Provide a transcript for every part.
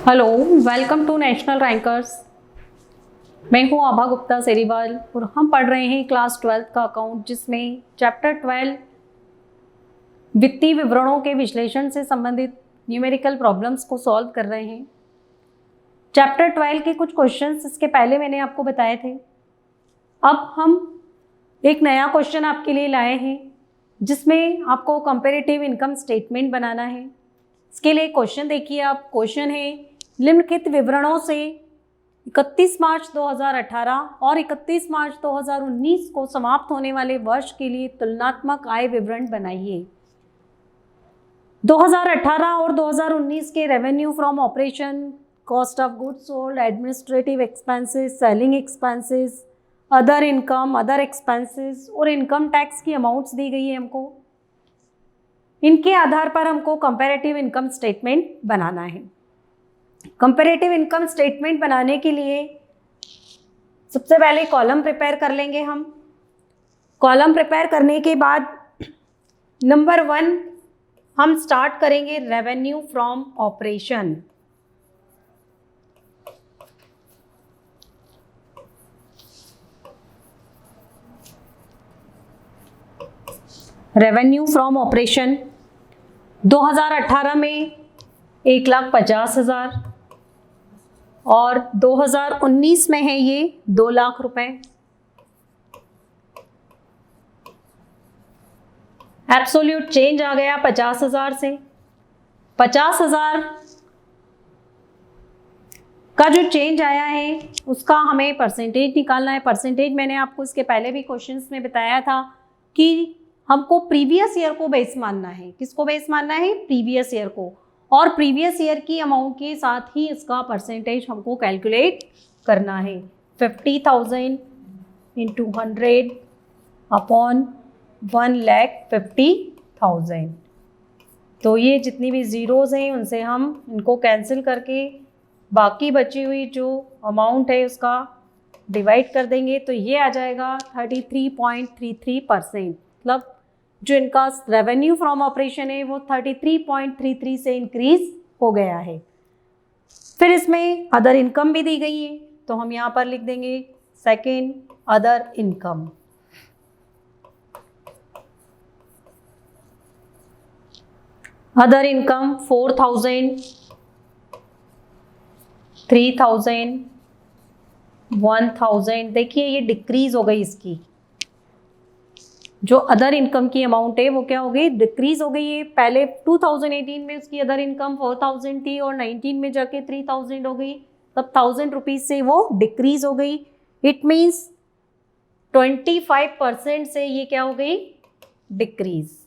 Hello, welcome to national rankers. मैं हूं आभा गुप्ता सेरीवाल और हम पढ़ रहे हैं क्लास 12 का अकाउंट, जिसमें चैप्टर 12 वित्तीय विवरणों के विश्लेषण से संबंधित न्यूमेरिकल प्रॉब्लम्स को सॉल्व कर रहे हैं। चैप्टर 12 के कुछ क्वेश्चंस इसके पहले मैंने आपको बताए थे। अब हम एक नया क्वेश्चन आपके लिए लाए हैं, जिसमें आपको कंपैरेटिव इनकम स्टेटमेंट बनाना है। इसके लिए क्वेश्चन देखिए आप। क्वेश्चन है, निम्नलिखित विवरणों से 31 मार्च 2018 और 31 मार्च 2019 को समाप्त होने वाले वर्ष के लिए तुलनात्मक आय विवरण बनाइए। 2018 और 2019 के revenue from operation, cost of goods sold, administrative expenses, selling expenses, other income, other expenses और इनकम टैक्स की अमाउंट्स दी गई है हमको। इनके आधार पर हमको कंपैरेटिव इनकम स्टेटमेंट बनाना है। कंपैरेटिव इनकम स्टेटमेंट बनाने के लिए सबसे पहले कॉलम प्रिपेयर कर लेंगे हम। कॉलम प्रिपेयर करने के बाद नंबर 1 हम स्टार्ट करेंगे revenue from operation. Revenue from operation 2018 में 1,50,000 और 2019 में है ये 2 लाख रुपए। एब्सोल्यूट चेंज आ गया 50,000 से। 50,000 का जो चेंज आया है उसका हमें परसेंटेज निकालना है। परसेंटेज मैंने आपको इसके पहले भी क्वेश्चंस में बताया था कि हमको प्रीवियस ईयर को बेस मानना है। किसको बेस मानना है? प्रीवियस ईयर को। और प्रीवियस ईयर की अमाउंट के साथ ही इसका परसेंटेज हमको कैलकुलेट करना है। 50,000 इंटू 100 अपॉन 1,50,000। तो ये जितनी भी ज़ीरोज़ हैं उनसे हम इनको कैंसिल करके बाकी बची हुई जो अमाउंट है उसका डिवाइड कर देंगे, तो ये आ जाएगा 33.33%। मतलब जो इनका रेवेन्यू फ्रॉम ऑपरेशन है वो 33.33 से इंक्रीज हो गया है। फिर इसमें अदर इनकम भी दी गई है, तो हम यहाँ पर लिख देंगे second other income. Other income 4,000, 3,000, 1,000। देखिए ये डिक्रीज हो गई। इसकी जो अदर इनकम की अमाउंट है वो क्या हो गई? डिक्रीज हो गई है। पहले 2018 में उसकी अदर इनकम 4,000 थी और 19 में जाके 3,000 हो गई, तब 1,000 रुपीज से वो डिक्रीज हो गई। इट मीन्स 25% से ये क्या हो गई? डिक्रीज।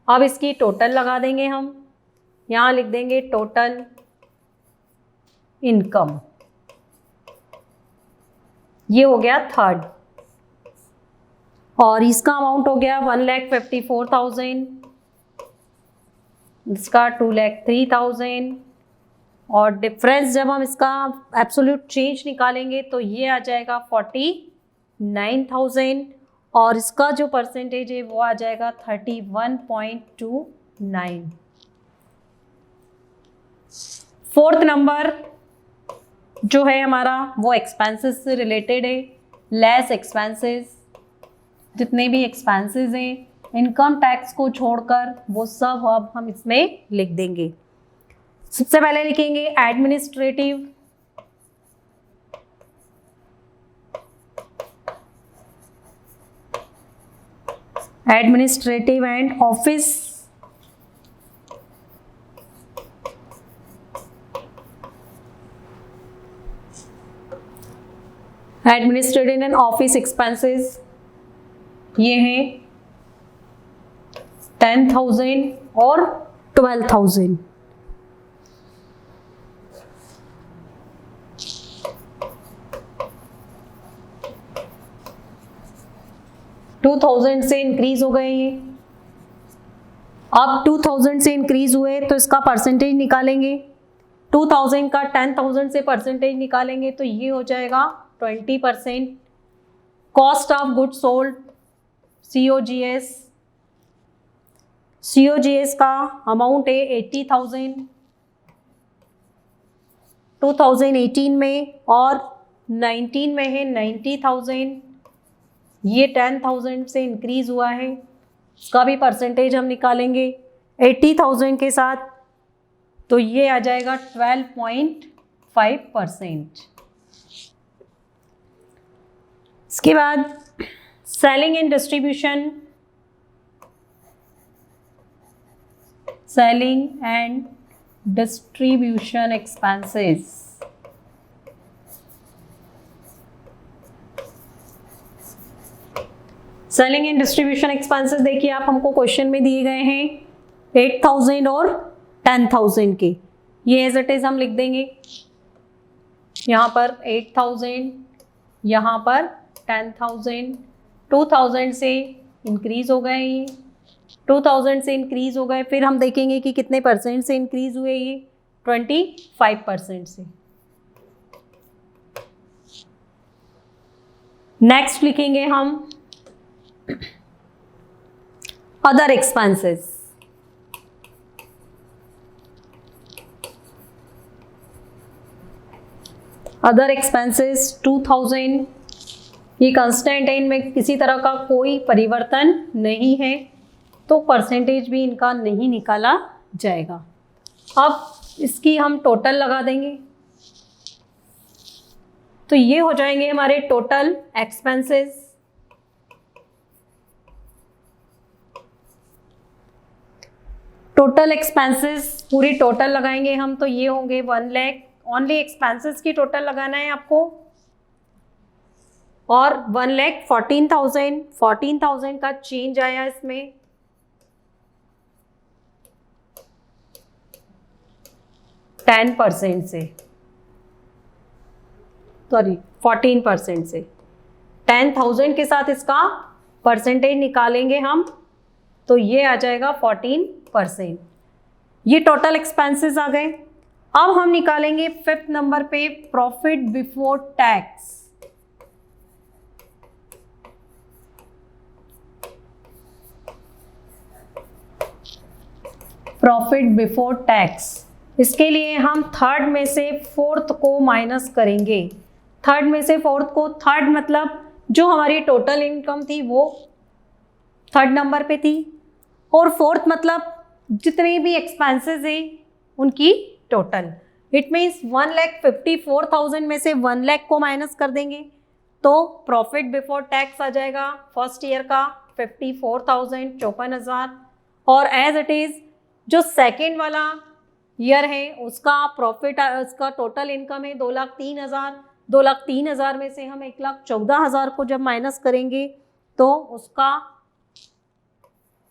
अब इसकी टोटल लगा देंगे हम। यहाँ लिख देंगे टोटल इनकम। ये हो गया थर्ड। और इसका अमाउंट हो गया 1,54,000, इसका 2,03,000। और डिफरेंस जब हम इसका एब्सोल्यूट चेंज निकालेंगे तो ये आ जाएगा 49,000 और इसका जो परसेंटेज है वो आ जाएगा 31.29। फोर्थ नंबर जो है हमारा वो एक्सपेंसेस से रिलेटेड है। लेस एक्सपेंसेस, जितने भी एक्सपेंसेस हैं इनकम टैक्स को छोड़कर वो सब अब हम इसमें लिख देंगे। सबसे पहले लिखेंगे administrative. Administrative and office. Administrative and office expenses ये हैं 10,000 और 12,000। $2,000 से इंक्रीज हो गए ये। अब 2,000 से इंक्रीज हुए तो इसका परसेंटेज निकालेंगे। 2,000 का 10,000 से परसेंटेज निकालेंगे तो ये हो जाएगा 20%। Cost of goods sold COGS, COGS का अमाउंट है 80,000 2018 में, और 19 में है 90,000, ये 10,000 से इंक्रीज हुआ है, इसका भी परसेंटेज हम निकालेंगे 80,000 के साथ, तो ये आ जाएगा 12.5%। इसके बाद selling and distribution, selling and distribution expenses. Selling and distribution expenses देखिए आप, हमको क्वेश्चन में दिए गए हैं 8,000 और 10,000 के, ये एज इट इज हम लिख देंगे। यहाँ पर 8,000, यहाँ पर 10,000, 2,000 से इंक्रीज हो गए, ये 2,000 से इंक्रीज हो गए, फिर हम देखेंगे कि कितने परसेंट से इंक्रीज हुए, ये 25% से। नेक्स्ट लिखेंगे हम अदर एक्सपेंसेस। अदर एक्सपेंसेस 2,000, ये कांस्टेंट है, इनमें किसी तरह का कोई परिवर्तन नहीं है, तो परसेंटेज भी इनका नहीं निकाला जाएगा। अब इसकी हम टोटल लगा देंगे, तो ये हो जाएंगे हमारे टोटल एक्सपेंसेस। टोटल एक्सपेंसेस पूरी टोटल लगाएंगे हम, तो ये होंगे 1 लाख, ओनली एक्सपेंसेस की टोटल लगाना है आपको, और 1,14,000, 14,000 का चेंज आया इसमें, टेन परसेंट से, सॉरी 14% से, 10,000 के साथ इसका परसेंटेज निकालेंगे हम, तो ये आ जाएगा 14%। ये टोटल एक्सपेंसेस आ गए। अब हम निकालेंगे 5th नंबर पे profit before tax. Profit before tax, इसके लिए हम 3rd में से 4th को माइनस करेंगे। 3rd में से 4th को, 3rd मतलब जो हमारी टोटल इनकम थी वो 3rd नंबर पे थी, और 4th मतलब जितने भी एक्सपेंसेस हैं उनकी टोटल। इट मीन्स 1,54,000 में से 1 लाख को माइनस कर देंगे, तो प्रॉफिट बिफोर टैक्स आ जाएगा फर्स्ट ईयर का 54,000, 54,000, और एज इट इज जो सेकेंड वाला ईयर है उसका प्रॉफिट, उसका टोटल इनकम है 2,03,000। 2,03,000 में से हम 1,14,000 को जब माइनस करेंगे तो उसका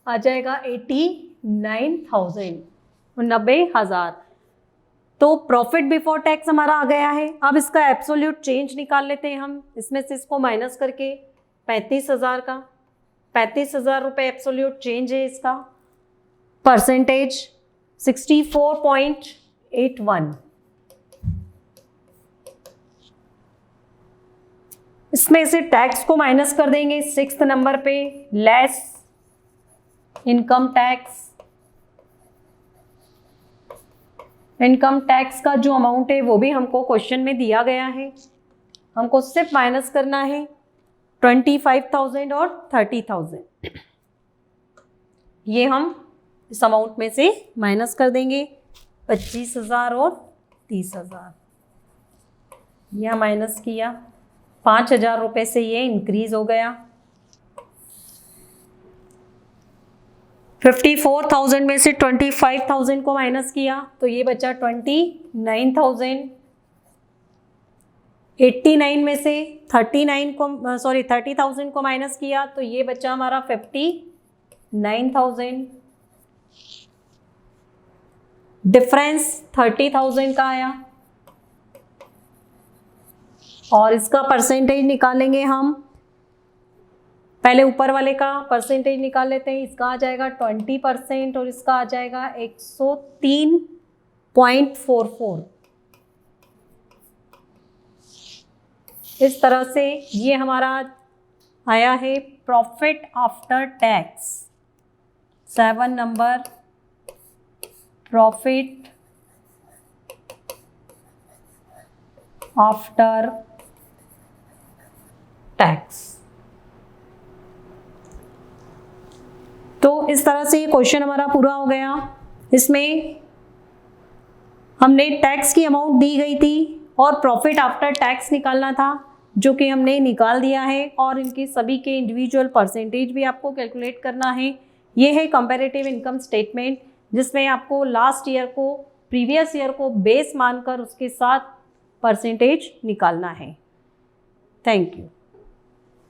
आ जाएगा 89,000, 90,000। तो प्रॉफिट बिफोर टैक्स हमारा आ गया है। अब इसका एब्सोल्यूट चेंज निकाल लेते हैं हम, इसमें से इसको माइनस करके 35,000 का, 35,000 रुपये एब्सोल्यूट चेंज है इसका। परसेंटेज 64.81। इसमें से टैक्स को माइनस कर देंगे 6th नंबर पे, less income tax. Income tax का जो अमाउंट है वो भी हमको क्वेश्चन में दिया गया है, हमको सिर्फ माइनस करना है 25,000 और 30,000। ये हम इस अमाउंट में से माइनस कर देंगे 25,000 और 30,000। यह माइनस किया, 5,000 रुपये से ये इंक्रीज हो गया। 54,000 में से 25,000 को माइनस किया तो ये बचा 29,000। 89 में से 30,000 को माइनस किया तो ये बचा हमारा 59,000। डिफरेंस 30,000 का आया, और इसका परसेंटेज निकालेंगे हम। पहले ऊपर वाले का परसेंटेज निकाल लेते हैं, इसका आ जाएगा 20% और इसका आ जाएगा 103.44। इस तरह से ये हमारा आया है profit after tax. 7 number profit after tax. तो इस तरह से ये क्वेश्चन हमारा पूरा हो गया। इसमें हमने टैक्स की अमाउंट दी गई थी और प्रॉफिट आफ्टर टैक्स निकालना था, जो कि हमने निकाल दिया है, और इनके सभी के इंडिविजुअल परसेंटेज भी आपको कैलकुलेट करना है। ये है कंपैरेटिव इनकम स्टेटमेंट, जिसमें आपको लास्ट ईयर को, प्रीवियस ईयर को बेस मानकर उसके साथ परसेंटेज निकालना है। Thank you.